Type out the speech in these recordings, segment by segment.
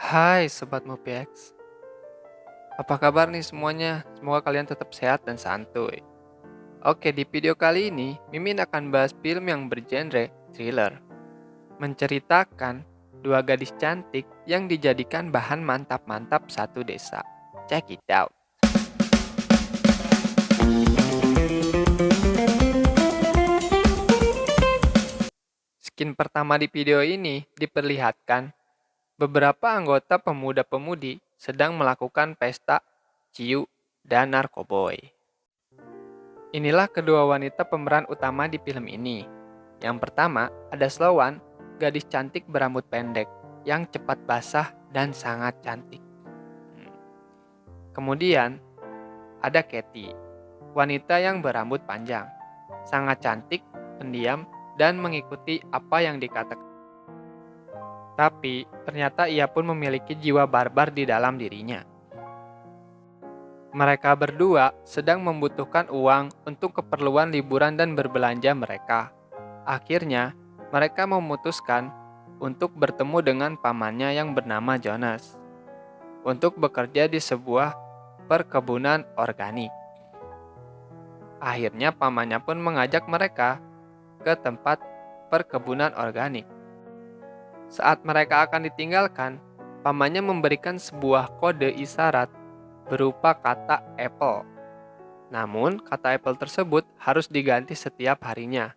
Hai Sobat Mopiax, apa kabar nih semuanya? Semoga kalian tetap sehat dan santuy. Oke, di video kali ini, Mimin akan bahas film yang bergenre thriller. Menceritakan dua gadis cantik yang dijadikan bahan mantap-mantap satu desa. Check it out. Skin pertama di video ini diperlihatkan beberapa anggota pemuda-pemudi sedang melakukan pesta ciu dan narkoboy. Inilah kedua wanita pemeran utama di film ini. Yang pertama, ada Sloan, gadis cantik berambut pendek, yang cepat basah dan sangat cantik. Kemudian, ada Katie, wanita yang berambut panjang, sangat cantik, pendiam, dan mengikuti apa yang dikatakan. Tapi, ternyata ia pun memiliki jiwa barbar di dalam dirinya. Mereka berdua sedang membutuhkan uang untuk keperluan liburan dan berbelanja mereka. Akhirnya, mereka memutuskan untuk bertemu dengan pamannya yang bernama Jonas untuk bekerja di sebuah perkebunan organik. Akhirnya, pamannya pun mengajak mereka ke tempat perkebunan organik. Saat mereka akan ditinggalkan, pamannya memberikan sebuah kode isyarat berupa kata apple. Namun, kata apple tersebut harus diganti setiap harinya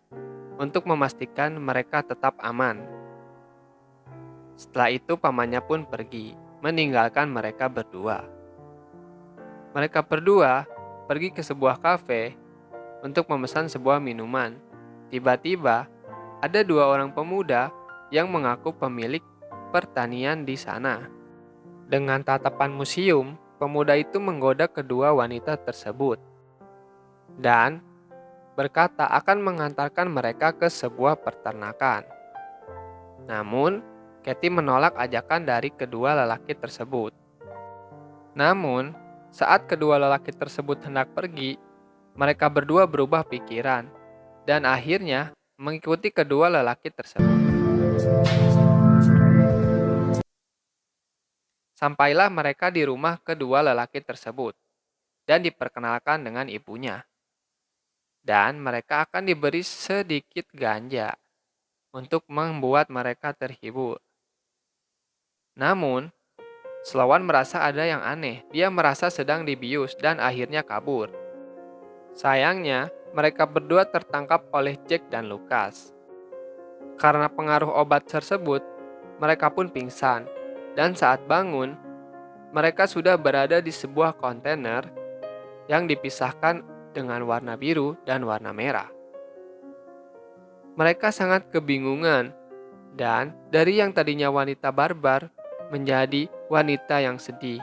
untuk memastikan mereka tetap aman. Setelah itu, pamannya pun pergi, meninggalkan mereka berdua. Mereka berdua pergi ke sebuah kafe untuk memesan sebuah minuman. Tiba-tiba, ada dua orang pemuda yang mengaku pemilik pertanian di sana. Dengan tatapan museum, pemuda itu menggoda kedua wanita tersebut dan berkata akan mengantarkan mereka ke sebuah peternakan. Namun, Katie menolak ajakan dari kedua lelaki tersebut. Namun, saat kedua lelaki tersebut hendak pergi, mereka berdua berubah pikiran dan akhirnya mengikuti kedua lelaki tersebut. Sampailah mereka di rumah kedua lelaki tersebut dan diperkenalkan dengan ibunya. Dan mereka akan diberi sedikit ganja untuk membuat mereka terhibur. Namun, Sloan merasa ada yang aneh. Dia merasa sedang dibius dan akhirnya kabur. Sayangnya, mereka berdua tertangkap oleh Jack dan Lucas. Karena pengaruh obat tersebut, mereka pun pingsan. Dan saat bangun, mereka sudah berada di sebuah kontainer yang dipisahkan dengan warna biru dan warna merah. Mereka sangat kebingungan, dan dari yang tadinya wanita barbar menjadi wanita yang sedih.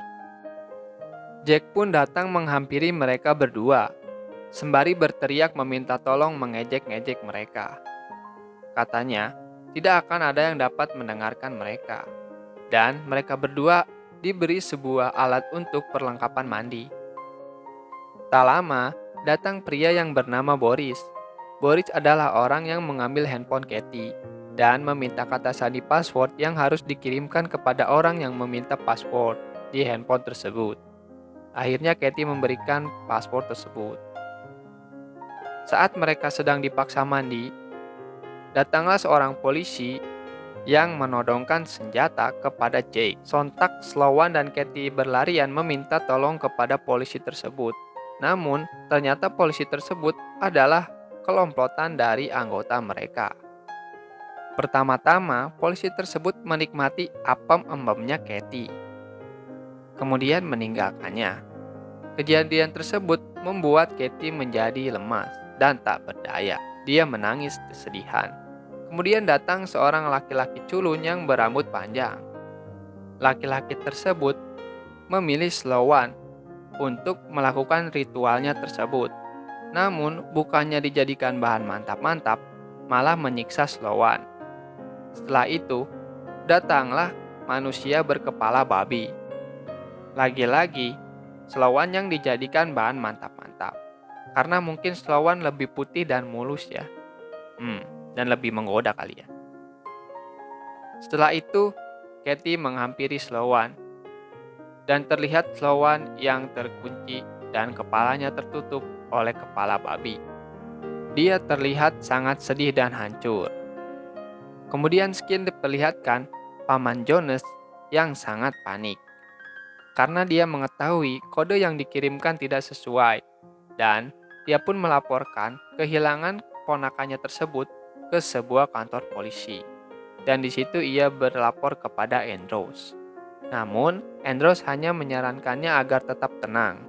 Jack pun datang menghampiri mereka berdua, sembari berteriak meminta tolong mengejek-ngejek mereka. Katanya, tidak akan ada yang dapat mendengarkan mereka, dan mereka berdua diberi sebuah alat untuk perlengkapan mandi. Tak lama, datang pria yang bernama Boris. Boris adalah orang yang mengambil handphone Katie dan meminta kata sandi password yang harus dikirimkan kepada orang yang meminta password di handphone tersebut. Akhirnya Katie memberikan password tersebut. Saat mereka sedang dipaksa mandi, datanglah seorang polisi yang menodongkan senjata kepada Jake. Sontak Sloan dan Katie berlarian meminta tolong kepada polisi tersebut. Namun, ternyata polisi tersebut adalah kelompokan dari anggota mereka. Pertama-tama, polisi tersebut menikmati apem embemnya Katie, kemudian meninggalkannya. Kejadian tersebut membuat Katie menjadi lemas dan tak berdaya. Dia menangis kesedihan. Kemudian datang seorang laki-laki culun yang berambut panjang. Laki-laki tersebut memilih Sloan untuk melakukan ritualnya tersebut. Namun, bukannya dijadikan bahan mantap-mantap, malah menyiksa Sloan. Setelah itu, datanglah manusia berkepala babi. Lagi-lagi, Sloan yang dijadikan bahan mantap-mantap. Karena mungkin Sloan lebih putih dan mulus ya. Dan lebih menggoda kali ya. Setelah itu, Katie menghampiri Sloan dan terlihat Sloan yang terkunci dan kepalanya tertutup oleh kepala babi. Dia terlihat sangat sedih dan hancur. Kemudian Skin diperlihatkan Paman Jonas yang sangat panik karena dia mengetahui kode yang dikirimkan tidak sesuai dan dia pun melaporkan kehilangan ponakannya tersebut ke sebuah kantor polisi. Dan di situ ia berlapor kepada Andros. Namun, Andros hanya menyarankannya agar tetap tenang.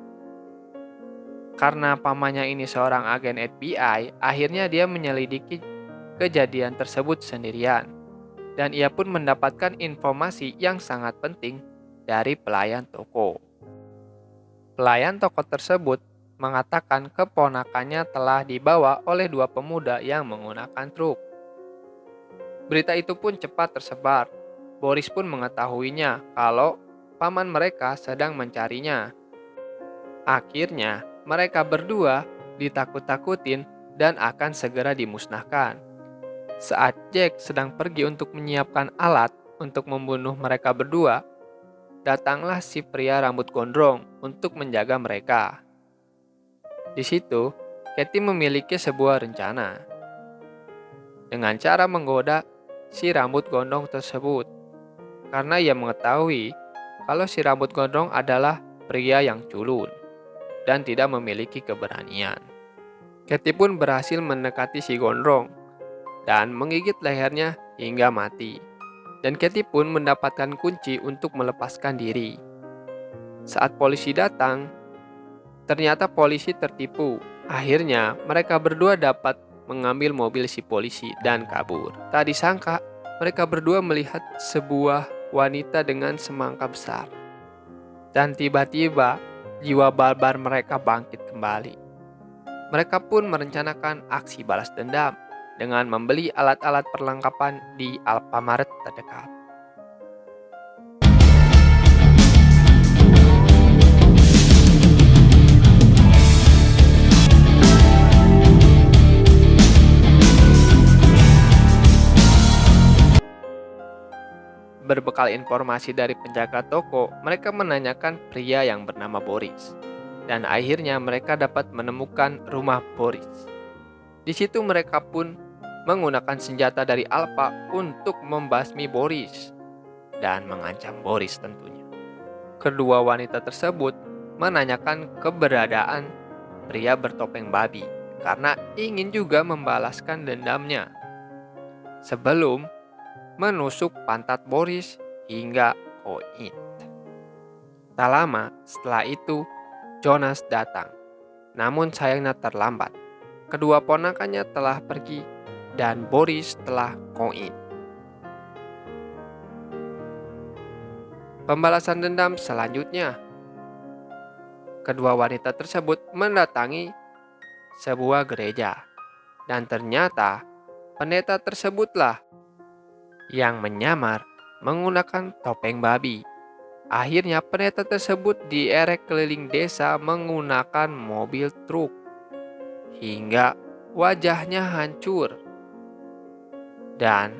Karena pamannya ini seorang agen FBI, akhirnya dia menyelidiki kejadian tersebut sendirian. Dan ia pun mendapatkan informasi yang sangat penting dari pelayan toko. Pelayan toko tersebut mengatakan keponakannya telah dibawa oleh dua pemuda yang menggunakan truk. Berita itu pun cepat tersebar. Boris pun mengetahuinya kalau paman mereka sedang mencarinya. Akhirnya, mereka berdua ditakut-takutin dan akan segera dimusnahkan. Saat Jack sedang pergi untuk menyiapkan alat untuk membunuh mereka berdua, datanglah si pria rambut gondrong untuk menjaga mereka. Di situ, Katie memiliki sebuah rencana. Dengan cara menggoda si rambut gondrong tersebut, karena ia mengetahui kalau si rambut gondrong adalah pria yang culun dan tidak memiliki keberanian. Katie pun berhasil mendekati si gondrong dan menggigit lehernya hingga mati. Dan Katie pun mendapatkan kunci untuk melepaskan diri. Saat polisi datang, ternyata polisi tertipu. Akhirnya mereka berdua dapat mengambil mobil si polisi dan kabur. Tak disangka mereka berdua melihat sebuah wanita dengan semangka besar. Dan tiba-tiba jiwa barbar mereka bangkit kembali. Mereka pun merencanakan aksi balas dendam dengan membeli alat-alat perlengkapan di Alfamart terdekat. Berbekal informasi dari penjaga toko, mereka menanyakan pria yang bernama Boris. Dan akhirnya mereka dapat menemukan rumah Boris. Di situ mereka pun menggunakan senjata dari Alpha untuk membasmi Boris dan mengancam Boris tentunya. Kedua wanita tersebut menanyakan keberadaan pria bertopeng babi karena ingin juga membalaskan dendamnya. Sebelum menusuk pantat Boris hingga koin. Tak lama setelah itu, Jonas datang. Namun sayangnya terlambat. Kedua ponakannya telah pergi dan Boris telah koin. Pembalasan dendam selanjutnya. Kedua wanita tersebut mendatangi sebuah gereja. Dan ternyata pendeta tersebutlah yang menyamar menggunakan topeng babi. Akhirnya pendeta tersebut dierek keliling desa menggunakan mobil truk hingga wajahnya hancur. Dan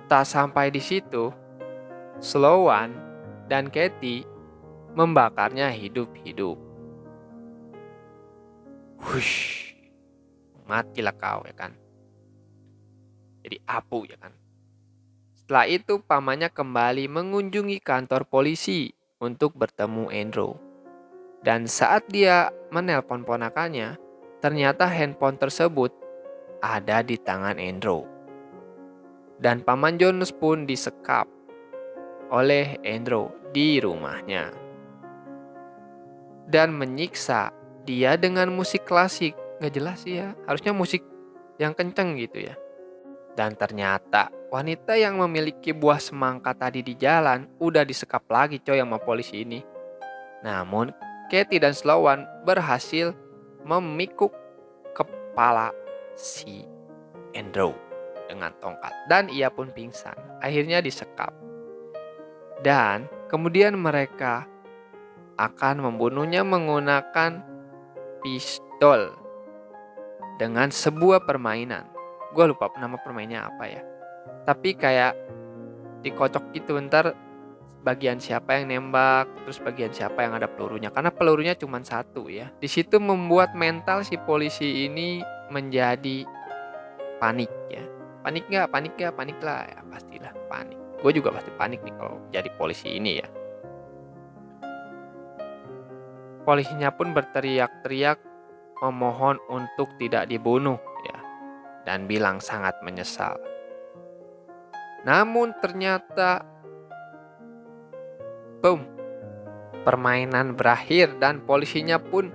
tak sampai di situ, Sloan dan Katie membakarnya hidup-hidup. Hush, matilah kau ya kan. Jadi apu ya kan. Setelah itu pamannya kembali mengunjungi kantor polisi untuk bertemu Andrew. Dan saat dia menelpon ponakannya, ternyata handphone tersebut ada di tangan Andrew. Dan paman Jonas pun disekap oleh Andrew di rumahnya. Dan menyiksa dia dengan musik klasik. Gak jelas sih ya, harusnya musik yang kenceng gitu ya. Dan ternyata wanita yang memiliki buah semangka tadi di jalan udah disekap lagi coy sama polisi ini. Namun Katie dan Sloan berhasil memikuk kepala si Andrew dengan tongkat. Dan ia pun pingsan. Akhirnya disekap. Dan kemudian mereka akan membunuhnya menggunakan pistol dengan sebuah permainan. Gue lupa nama permainnya apa ya. Tapi kayak dikocok gitu, ntar bagian siapa yang nembak, terus bagian siapa yang ada pelurunya, karena pelurunya cuma satu ya. Di situ membuat mental si polisi ini menjadi panik ya. Panik nggak? Panik nggak? Panik lah ya, pastilah panik. Gue juga pasti panik nih kalau jadi polisi ini ya. Polisinya pun berteriak-teriak memohon untuk tidak dibunuh ya, dan bilang sangat menyesal. Namun ternyata boom, permainan berakhir dan polisinya pun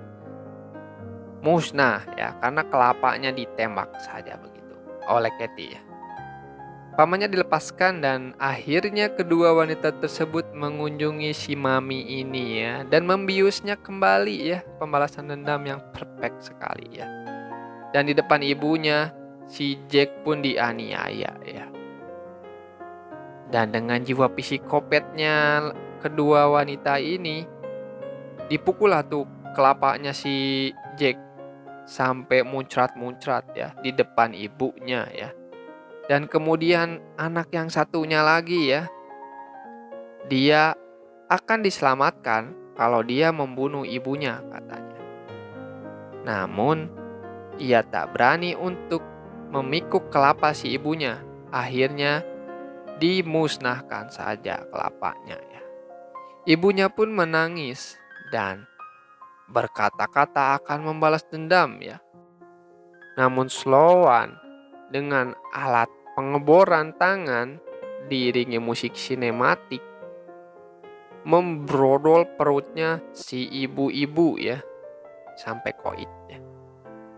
musnah ya, karena kelapanya ditembak saja begitu oleh Katie ya. Pamannya dilepaskan dan akhirnya kedua wanita tersebut mengunjungi si mami ini ya, dan membiusnya kembali ya, pembalasan dendam yang perfect sekali ya. Dan di depan ibunya si Jack pun dianiaya ya. Dan dengan jiwa psikopatnya kedua wanita ini, dipukul lah tuh kelapanya si Jack sampai muncrat-muncrat ya di depan ibunya ya. Dan kemudian anak yang satunya lagi ya, dia akan diselamatkan kalau dia membunuh ibunya katanya. Namun ia tak berani untuk memikuk kelapa si ibunya. Akhirnya dimusnahkan saja kelapanya ya. Ibunya pun menangis dan berkata-kata akan membalas dendam ya. Namun Sloan dengan alat pengeboran tangan diiringi musik sinematik membrodol perutnya si ibu-ibu ya sampai koit ya.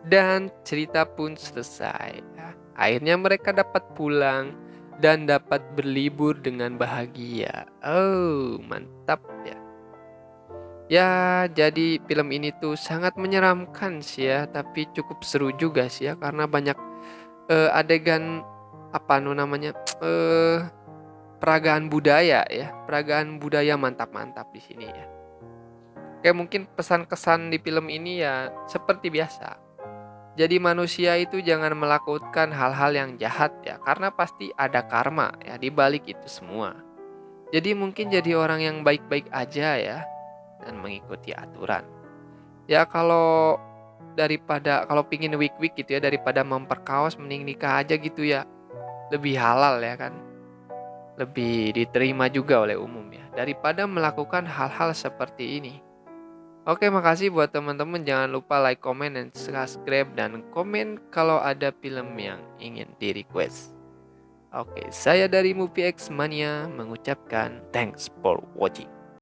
Dan cerita pun selesai ya. Akhirnya mereka dapat pulang dan dapat berlibur dengan bahagia. Oh, mantap ya. Ya, jadi film ini tuh sangat menyeramkan sih ya, tapi cukup seru juga sih ya, karena banyak adegan peragaan budaya ya, peragaan budaya mantap-mantap di sini ya. Oke, mungkin pesan-kesan di film ini ya seperti biasa. Jadi manusia itu jangan melakukan hal-hal yang jahat ya, karena pasti ada karma ya di balik itu semua. Jadi mungkin jadi orang yang baik-baik aja ya, dan mengikuti aturan. Ya kalau pingin weak-weak gitu ya, daripada memperkaos mending nikah aja gitu ya. Lebih halal ya kan. Lebih diterima juga oleh umum ya, daripada melakukan hal-hal seperti ini. Oke, makasih buat teman-teman. Jangan lupa like, comment, dan subscribe, dan komen kalau ada film yang ingin di-request. Oke, saya dari Movie X Mania mengucapkan thanks for watching.